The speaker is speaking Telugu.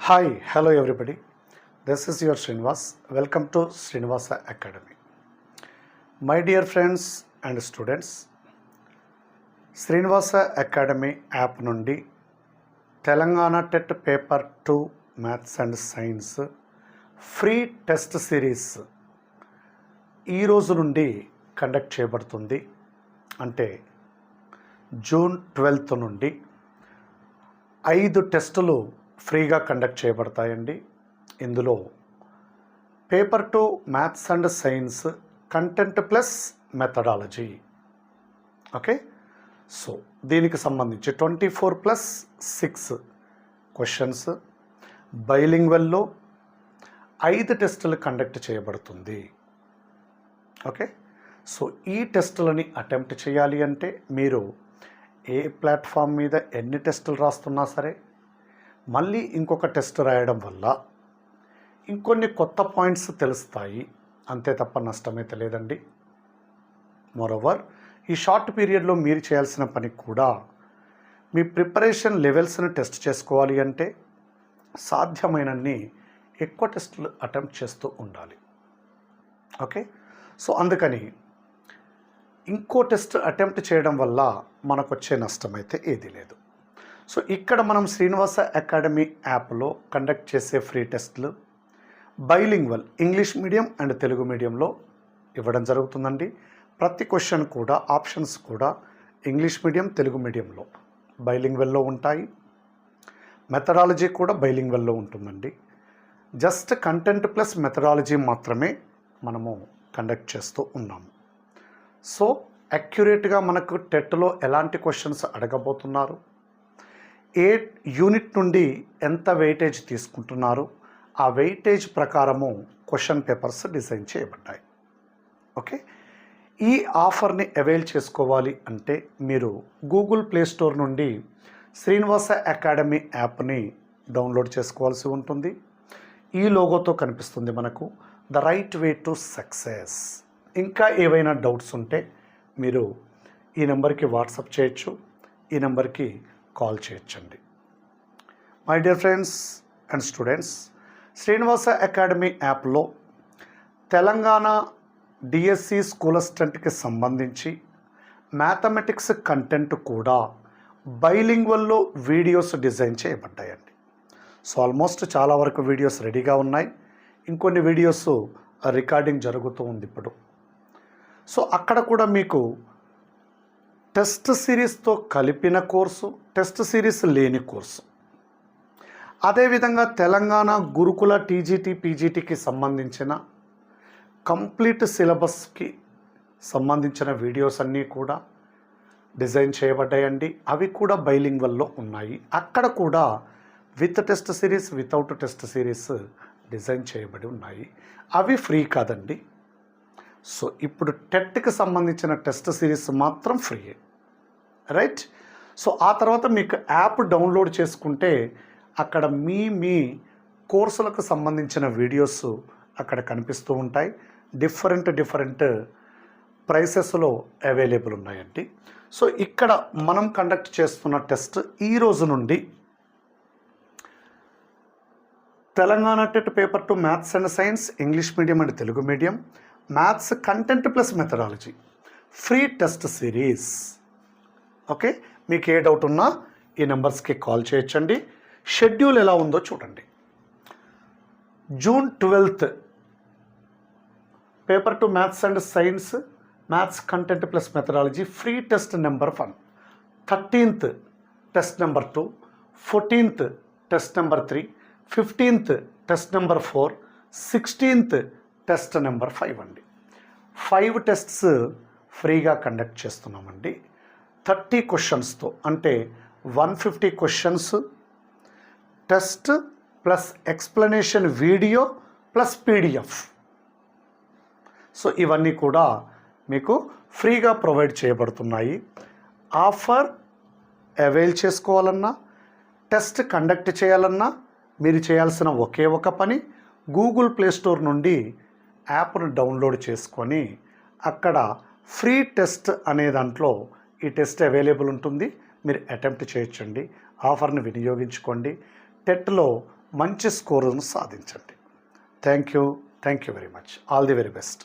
Hi, hello everybody. This is your Srinivas. Welcome to Srinivasa Academy. My dear friends and students, Srinivasa Academy app నుండి Telangana TET paper 2 maths and science free test series ఈ రోజు నుండి కండక్ట్ చేయబడుతుంది. అంటే జూన్ 12th నుండి 5 టెస్టులు ఫ్రీగా కండక్ట్ చేయబడతాయండి. ఇందులో paper 2 maths and science content plus methodology. Okay, so దీనికి సంబంధించి 24+6 క్వశ్చన్స్ బైలింగ్వల్లో 5 టెస్టులు కండక్ట్ చేయబడుతుంది. ఓకే, సో ఈ టెస్టులని అటెంప్ట్ చేయాలి అంటే మీరు ఏ ప్లాట్ఫామ్ మీద ఎన్ని టెస్టులు రాస్తున్నా సరే మళ్ళీ ఇంకొక టెస్ట్ రాయడం వల్ల ఇంకొన్ని కొత్త పాయింట్స్ తెలుస్తాయి, అంతే తప్ప నష్టమైతే లేదండి. మోరోవర్ ఈ షార్ట్ పీరియడ్లో మీరు చేయాల్సిన పని కూడా మీ ప్రిపరేషన్ లెవెల్స్ని టెస్ట్ చేసుకోవాలి అంటే సాధ్యమైనన్ని ఎక్కువ టెస్టులు అటెంప్ట్ చేస్తూ ఉండాలి. ఓకే, సో అందుకని ఇంకో టెస్ట్ అటెంప్ట్ చేయడం వల్ల మనకు వచ్చే నష్టమైతే ఏదీ లేదు. సో ఇక్కడ మనం శ్రీనివాస అకాడమీ యాప్లో కండక్ట్ చేసే ఫ్రీ టెస్ట్లు bilingual English medium and Telugu మీడియంలో ఇవ్వడం జరుగుతుందండి. ప్రతి క్వశ్చన్ కూడా ఆప్షన్స్ కూడా ఇంగ్లీష్ మీడియం తెలుగు మీడియంలో బైలింగ్వల్లో ఉంటాయి. మెథడాలజీ కూడా బైలింగ్వల్లో ఉంటుందండి. జస్ట్ కంటెంట్ ప్లస్ మెథడాలజీ మాత్రమే మనము కండక్ట్ చేస్తూ ఉన్నాము. సో అక్యురేట్గా మనకు టెట్లో ఎలాంటి క్వశ్చన్స్ అడగబోతున్నారు, ఏ యూనిట్ నుండి ఎంత వెయిటేజ్ తీసుకుంటున్నారు, ఆ వెయిటేజ్ ప్రకారము క్వశ్చన్ పేపర్స్ డిజైన్ చేయబడ్డాయి. ఓకే, ఈ ఆఫర్ని అవైల్ చేసుకోవాలి అంటే మీరు గూగుల్ ప్లే స్టోర్ నుండి శ్రీనివాస అకాడమీ యాప్ని డౌన్లోడ్ చేసుకోవాల్సి ఉంటుంది. ఈ లోగోతో కనిపిస్తుంది మనకు the right way to success. ఇంకా ఏవైనా డౌట్స్ ఉంటే మీరు ఈ నెంబర్కి వాట్సాప్ చేయొచ్చు, ఈ నెంబర్కి కాల్ చేయొచ్చండి. My dear friends and students, Srinivasa academy యాప్లో తెలంగాణ డిఎస్సి స్కూల్ అసిస్టెంట్కి సంబంధించి మ్యాథమెటిక్స్ కంటెంట్ కూడా బైలింగ్వల్లో వీడియోస్ డిజైన్ చేయబడ్డాయండి. సో ఆల్మోస్ట్ చాలా వరకు వీడియోస్ రెడీగా ఉన్నాయి, ఇంకొన్ని వీడియోస్ రికార్డింగ్ జరుగుతూ ఉంది ఇప్పుడు. సో అక్కడ కూడా మీకు టెస్ట్ సిరీస్తో కలిపిన కోర్సు, టెస్ట్ సిరీస్ లేని కోర్సు, అదేవిధంగా తెలంగాణ గురుకుల టీజీటీ పీజీటీకి సంబంధించిన కంప్లీట్ సిలబస్కి సంబంధించిన వీడియోస్ అన్నీ కూడా డిజైన్ చేయబడ్డాయండి. అవి కూడా బైలింగ్వల్లో ఉన్నాయి. అక్కడ కూడా with test series without test series design చేయబడి ఉన్నాయి. అవి ఫ్రీ కాదండి. సో ఇప్పుడు టెట్కి సంబంధించిన టెస్ట్ సిరీస్ మాత్రం ఫ్రీ, రైట్? సో ఆ తర్వాత మీకు యాప్ డౌన్లోడ్ చేసుకుంటే అక్కడ మీ కోర్సులకు సంబంధించిన వీడియోస్ అక్కడ కనిపిస్తూ ఉంటాయి. డిఫరెంట్ ప్రైసెస్లో అవైలబుల్ ఉన్నాయండి. సో ఇక్కడ మనం కండక్ట్ చేస్తున్న టెస్ట్ ఈ రోజు నుండి Telangana TET paper 2 maths and science English medium and Telugu medium maths content plus methodology free test series. Okay, మీకు ఏ డౌట్ ఉన్నా ఈ నెంబర్స్కి కాల్ చేయొచ్చండి. షెడ్యూల్ ఎలా ఉందో చూడండి. June 12th paper 2 maths and science maths content plus methodology free test number 1, 13th test number 2, 14th test number 3, 15th test number 4, 16th test number 5 అండి. 5 టెస్ట్స్ ఫ్రీగా కండక్ట్ చేస్తున్నామండి. 30 క్వశ్చన్స్తో, అంటే 150 questions, test plus explanation video plus PDF. So ఇవన్నీ కూడా మీకు ఫ్రీగా ప్రొవైడ్ చేయబడుతున్నాయి. ఆఫర్ అవైల్ చేసుకోవాలన్నా, టెస్ట్ కండక్ట్ చేయాలన్నా మీరు చేయాల్సిన ఒకే ఒక పని గూగుల్ ప్లే స్టోర్ నుండి యాప్ను డౌన్లోడ్ చేసుకొని అక్కడ ఫ్రీ టెస్ట్ అనే దాంట్లో ఈ టెస్ట్ అవైలబుల్ ఉంటుంది, మీరు అటెంప్ట్ చేయొచ్చండి. ఆఫర్ని వినియోగించుకోండి. టెట్లో మంచి స్కోరును సాధించండి. Thank you very much. All the very best.